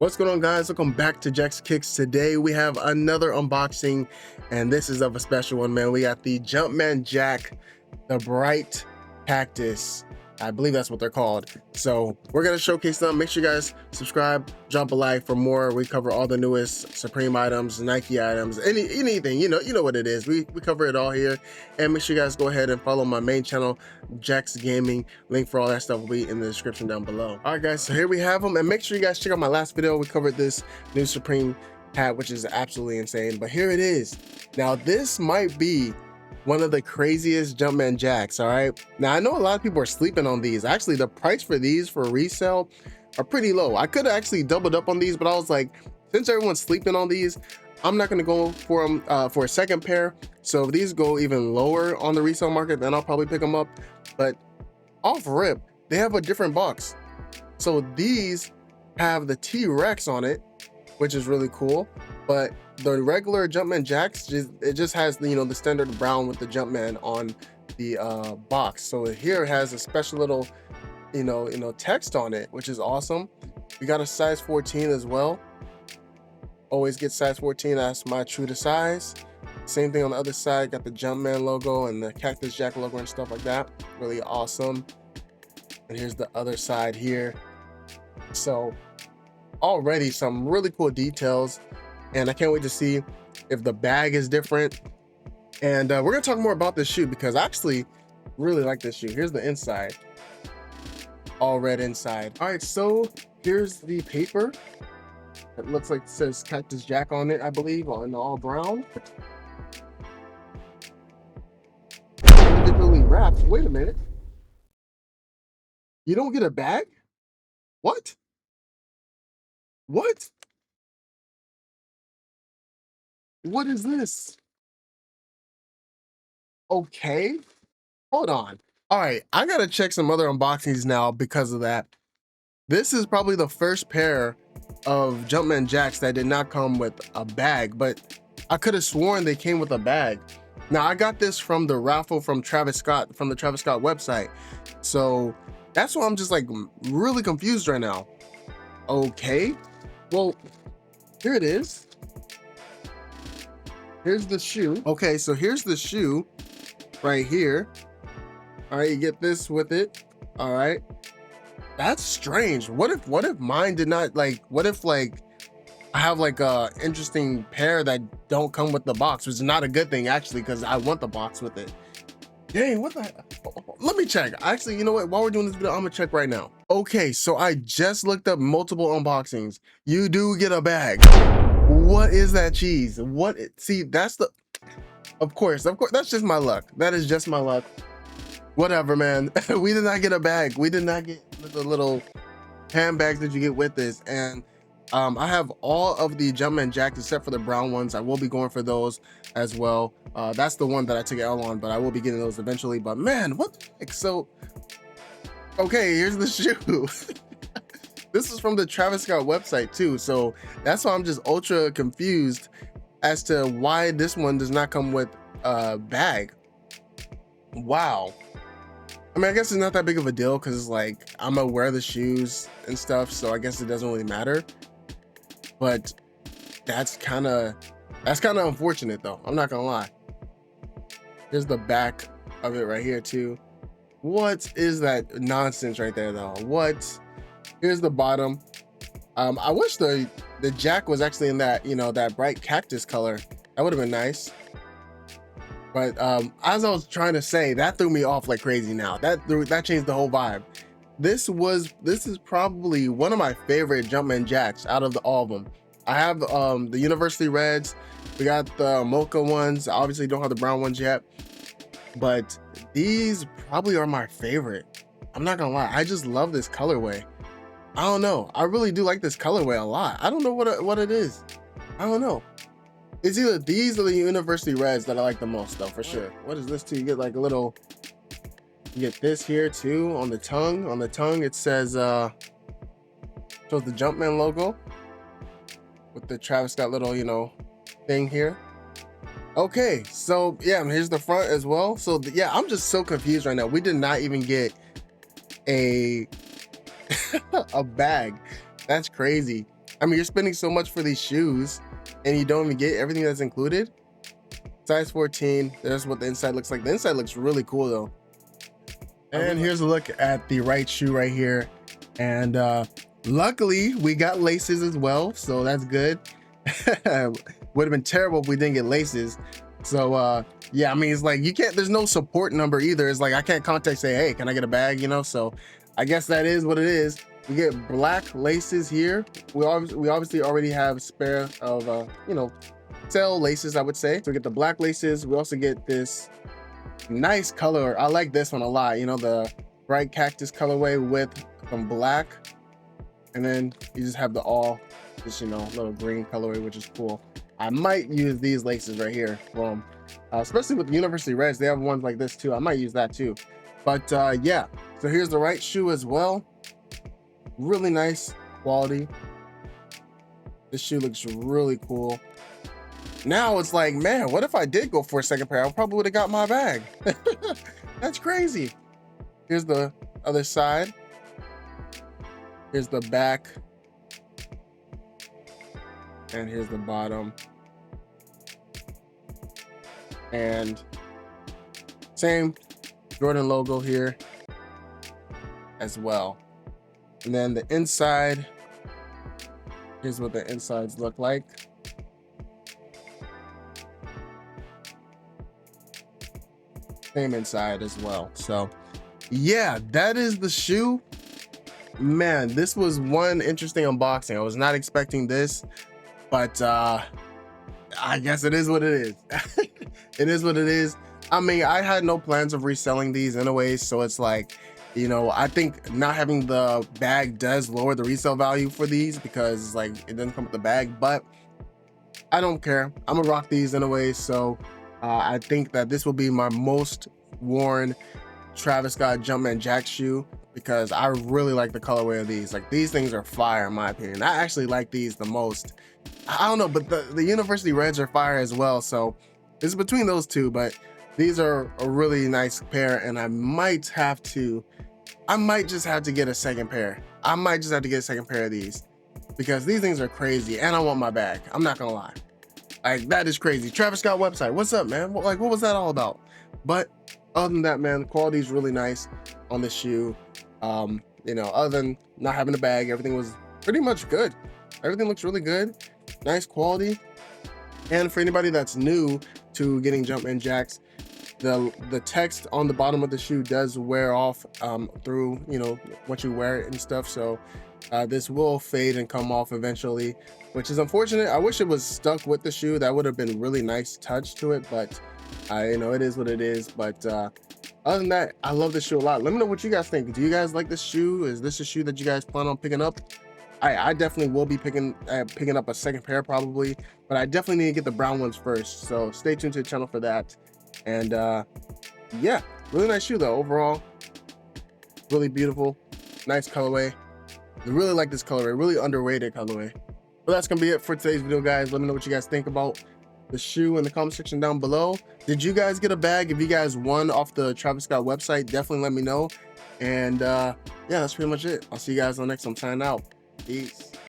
What's going on, guys? Welcome back to Jack's Kicks. Today we have another unboxing, and this is of a special one, man. We got the Jumpman Jack, the bright cactus. I believe that's what they're called. So we're gonna showcase them. Make sure you guys subscribe, drop a like for more. We cover all the newest Supreme items, Nike items, anything. You know what it is. We cover it all here. And make sure you guys go ahead and follow my main channel, Jack's Gaming. Link for all that stuff will be in the description down below. All right, guys. So here we have them, and make sure you guys check out my last video. We covered this new Supreme hat, which is absolutely insane. But here it is. Now this might be one of the craziest Jumpman Jacks. All right, now I know a lot of people are sleeping on these. Actually, the price for these for resale are pretty low. I could have actually doubled up on these, but I was like, since everyone's sleeping on these, I'm not going to go for them for a second pair. So if these go even lower on the resale market, then I'll probably pick them up. But off rip, they have a different box. So these have the T-Rex on it, which is really cool. But the regular Jumpman Jacks, it just has the standard brown with the Jumpman on the box. So here it has a special little text on it, which is awesome. We got a size 14 as well. Always get size 14. That's my true to size. Same thing on the other side, got the Jumpman logo and the Cactus Jack logo and stuff like that. Really awesome. And here's the other side here. So already some really cool details, and I can't wait to see if the bag is different. And we're gonna talk more about this shoe because I actually really like this shoe. Here's the inside, all red inside. All right, so here's the paper. It looks like it says Cactus Jack on it, I believe, on all brown. Individually wrapped. Wait a minute. You don't get a bag? What? What? What is this? Okay, hold on. All right, I gotta check some other unboxings now because of that. This is probably the first pair of Jumpman Jacks that did not come with a bag, but I could have sworn they came with a bag. Now I got this from the raffle from Travis Scott, from the Travis Scott website. So that's why I'm just like really confused right now. Okay, well, here it is. Here's the shoe. Okay, so here's the shoe right here. All right, you get this with it. All right, that's strange. What if mine did not, like, what if like I have like a interesting pair that don't come with the box, which is not a good thing actually, because I want the box with it. Dang, what the, let me check. Actually, you know what, while we're doing this video, I'm gonna check right now. Okay, so I just looked up multiple unboxings. You do get a bag. What is that cheese? What? See, that's the, of course, that's just my luck. That is just my luck. Whatever, man. We did not get a bag. We did not get the little handbags that you get with this. And I have all of the Jumpman Jacks except for the brown ones. I will be going for those as well. That's the one that I took L on, but I will be getting those eventually. But man, what the heck? So, okay, here's the shoe. This is from the Travis Scott website too, so that's why I'm just ultra confused as to why this one does not come with a bag. Wow. I mean, I guess it's not that big of a deal because it's like I'm gonna wear the shoes and stuff, so I guess it doesn't really matter. But that's kind of unfortunate though. I'm not gonna lie. Here's the back of it right here too. What is that nonsense right there though? What? Here's the bottom. I wish the Jack was actually in that, that bright cactus color. That would have been nice. But as I was trying to say, that threw me off like crazy now. That changed the whole vibe. This is probably one of my favorite Jumpman Jacks out of all of them. I have the University Reds. We got the Mocha ones. I obviously don't have the brown ones yet. But these probably are my favorite. I'm not gonna lie. I just love this colorway. I don't know. I really do like this colorway a lot. I don't know what it is. I don't know. It's either these or the University Reds that I like the most though, for sure. What is this too? You get like a little, you get this here too on the tongue. On the tongue it says, shows the Jumpman logo with the Travis Scott little, thing here. Okay, so yeah, here's the front as well. So yeah, I'm just so confused right now. We did not even get a a bag. That's crazy. I mean, you're spending so much for these shoes and you don't even get everything that's included. Size 14. There's what the inside looks like. The inside looks really cool though. And here's a look at the right shoe right here. And luckily we got laces as well, so that's good. Would have been terrible if we didn't get laces. So yeah, I mean, it's like you can't, there's no support number either. It's like I can't contact, say, hey, can I get a bag, you know? So I guess that is what it is. We get black laces here. We obviously already have a spare of you know, tail laces, I would say. So we get the black laces. We also get this nice color. I like this one a lot, you know, the bright cactus colorway with some black, and then you just have the all just, you know, little green colorway, which is cool. I might use these laces right here from especially with the University Reds. They have ones like this too. I might use that too. But yeah, so here's the right shoe as well. Really nice quality. This shoe looks really cool. Now it's like, man, what if I did go for a second pair? I probably would have got my bag. That's crazy. Here's the other side. Here's the back. And here's the bottom. And same Jordan logo here as well. And then the inside, here's what the insides look like. Same inside as well. So yeah, that is the shoe. Man, this was one interesting unboxing. I was not expecting this, but I guess it is what it is. It is what it is. I mean, I had no plans of reselling these anyways, so it's like, you know, I think not having the bag does lower the resale value for these because like it doesn't come with the bag, but I don't care. I'm gonna rock these anyways. So I think that this will be my most worn Travis Scott Jumpman Jack shoe because I really like the colorway of these. Like these things are fire in my opinion. I actually like these the most. I don't know, but the University Reds are fire as well. So it's between those two, but these are a really nice pair, and I might just have to get a second pair. I might just have to get a second pair of these because these things are crazy, and I want my bag. I'm not gonna lie. Like that is crazy. Travis Scott website, what's up, man? What was that all about? But other than that, man, the quality is really nice on the shoe. You know, other than not having a bag, everything was pretty much good. Everything looks really good. Nice quality. And for anybody that's new to getting Jumpman Jacks, the text on the bottom of the shoe does wear off through, you know, once you wear it and stuff. So this will fade and come off eventually, which is unfortunate. I wish it was stuck with the shoe. That would have been really nice touch to it, but you know, it is what it is. But other than that, I love this shoe a lot. Let me know what you guys think. Do you guys like this shoe? Is this a shoe that you guys plan on picking up? I definitely will be picking up a second pair probably, but I definitely need to get the brown ones first. So stay tuned to the channel for that. And yeah, really nice shoe though overall. Really beautiful, nice colorway. I really like this colorway, really underrated colorway. But that's gonna be it for today's video, guys. Let me know what you guys think about the shoe in the comment section down below. Did you guys get a bag? If you guys won off the Travis Scott website, definitely let me know. And yeah, that's pretty much it. I'll see you guys on the next one. Signing out. Peace.